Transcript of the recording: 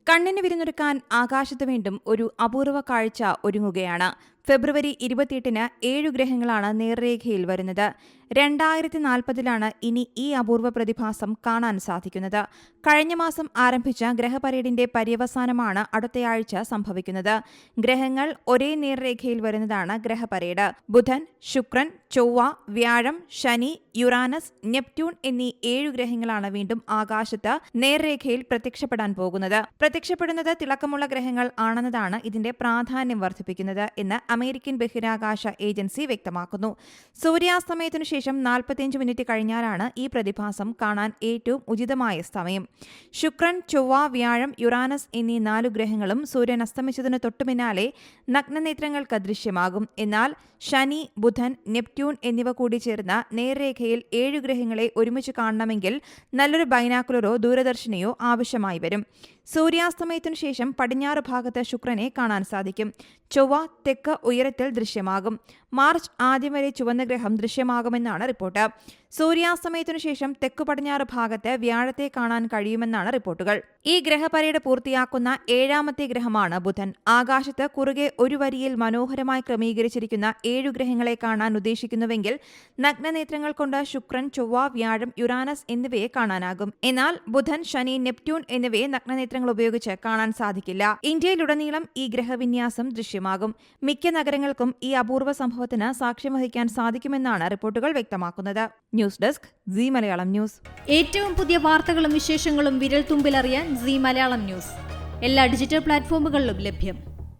കണ്ണിന് വിരുന്നൊരുക്കാൻ ആകാശത്ത് വീണ്ടും ഒരു അപൂർവ കാഴ്ച ഒരുങ്ങുകയാണ്. ഫെബ്രുവരി 28-ന് 7 ഗ്രഹങ്ങളാണ് നേർരേഖയിൽ വരുന്നത്. 2040-ലാണ് ഇനി ഈ അപൂർവ പ്രതിഭാസം കാണാൻ സാധിക്കുന്നത്. കഴിഞ്ഞ മാസം ആരംഭിച്ച ഗ്രഹപരേഡിന്റെ പര്യവസാനമാണ് അടുത്തയാഴ്ച സംഭവിക്കുന്നത്. ഗ്രഹങ്ങൾ ഒരേ നേർരേഖയിൽ വരുന്നതാണ് ഗ്രഹപരേഡ്. ബുധൻ, ശുക്രൻ, ചൊവ്വ, വ്യാഴം, ശനി, യുറാനസ്, നെപ്റ്റ്യൂൺ എന്നീ 7 ഗ്രഹങ്ങളാണ് വീണ്ടും ആകാശത്ത് നേർരേഖയിൽ പ്രത്യക്ഷപ്പെടാൻ പോകുന്നത്. പ്രത്യക്ഷപ്പെടുന്നത് തിളക്കമുള്ള ഗ്രഹങ്ങൾ ആണെന്നതാണ് ഇതിന്റെ പ്രാധാന്യം വർദ്ധിപ്പിക്കുന്നത് എന്ന് അമേരിക്കൻ ബഹിരാകാശ ഏജൻസി വ്യക്തമാക്കുന്നു. സൂര്യാസ്തമയത്തിനു ശേഷം 45 മിനിറ്റ് കഴിഞ്ഞാലാണ് ഈ പ്രതിഭാസം കാണാൻ ഏറ്റവും ഉചിതമായ സമയം. ശുക്രൻ, ചൊവ്വ, വ്യാഴം, യുറാനസ് എന്നീ 4 ഗ്രഹങ്ങളും സൂര്യൻ അസ്തമിച്ചതിന് തൊട്ടുപിന്നാലെ നഗ്നനേത്രങ്ങൾക്ക് ദൃശ്യമാകും. എന്നാൽ ശനി, ബുധൻ, നെപ്റ്റ്യൂൺ എന്നിവ കൂടി ചേർന്ന നേർരേഖയിൽ 7 ഗ്രഹങ്ങളെ ഒരുമിച്ച് കാണണമെങ്കിൽ നല്ലൊരു ബൈനാക്കുലറോ ദൂരദർശിനിയോ ആവശ്യമായി വരും. സൂര്യാസ്തമയത്തിനു ശേഷം പടിഞ്ഞാറ് ഭാഗത്ത് ശുക്രനെ കാണാൻ സാധിക്കും. ചൊവ്വ തെക്ക് ഉയരത്തിൽ ദൃശ്യമാകും. മാർച്ച് ആദ്യം വരെ ചുവന്ന ഗ്രഹം ദൃശ്യമാകുമെന്നാണ് റിപ്പോർട്ട്. സൂര്യാസ്തമയത്തിനു ശേഷം തെക്കു പടിഞ്ഞാറ് ഭാഗത്ത് വ്യാഴത്തെ കാണാൻ കഴിയുമെന്നാണ് റിപ്പോർട്ടുകൾ. ഈ ഗ്രഹപരേഡ് പൂർത്തിയാക്കുന്ന 7ാമത്തെ ഗ്രഹമാണ് ബുധൻ. ആകാശത്ത് കുറുകെ ഒരു വരിയിൽ മനോഹരമായി ക്രമീകരിച്ചിരിക്കുന്ന 7 ഗ്രഹങ്ങളെ കാണാൻ ഉദ്ദേശിക്കുന്നുവെങ്കിൽ നഗ്നനേത്രങ്ങൾ കൊണ്ട് ശുക്രൻ, ചൊവ്വ, വ്യാഴം, യുറാനസ് എന്നിവയെ കാണാനാകും. എന്നാൽ ബുധൻ, ശനി, നെപ്റ്റ്യൂൺ എന്നിവയെ നഗ്നനേത്രങ്ങൾ ഉപയോഗിച്ച് കാണാൻ സാധിക്കില്ല. ഇന്ത്യയിലുടനീളം ഈ ഗ്രഹവിന്യാസം ദൃശ്യമാകും. മിക്ക നഗരങ്ങൾക്കും ഈ അപൂർവ സംഭവത്തിന് സാക്ഷ്യം വഹിക്കാൻ സാധിക്കുമെന്നാണ് റിപ്പോർട്ടുകൾ വ്യക്തമാക്കുന്നത്. News desk Zee Malayalam news. ഏറ്റവും പുതിയ വാർത്തകളും വിശേഷങ്ങളും വിരൽ തുമ്പിലറിയാൻ സീ മലയാളം ന്യൂസ് എല്ലാ ഡിജിറ്റൽ പ്ലാറ്റ്ഫോമുകളിലും ലഭ്യം.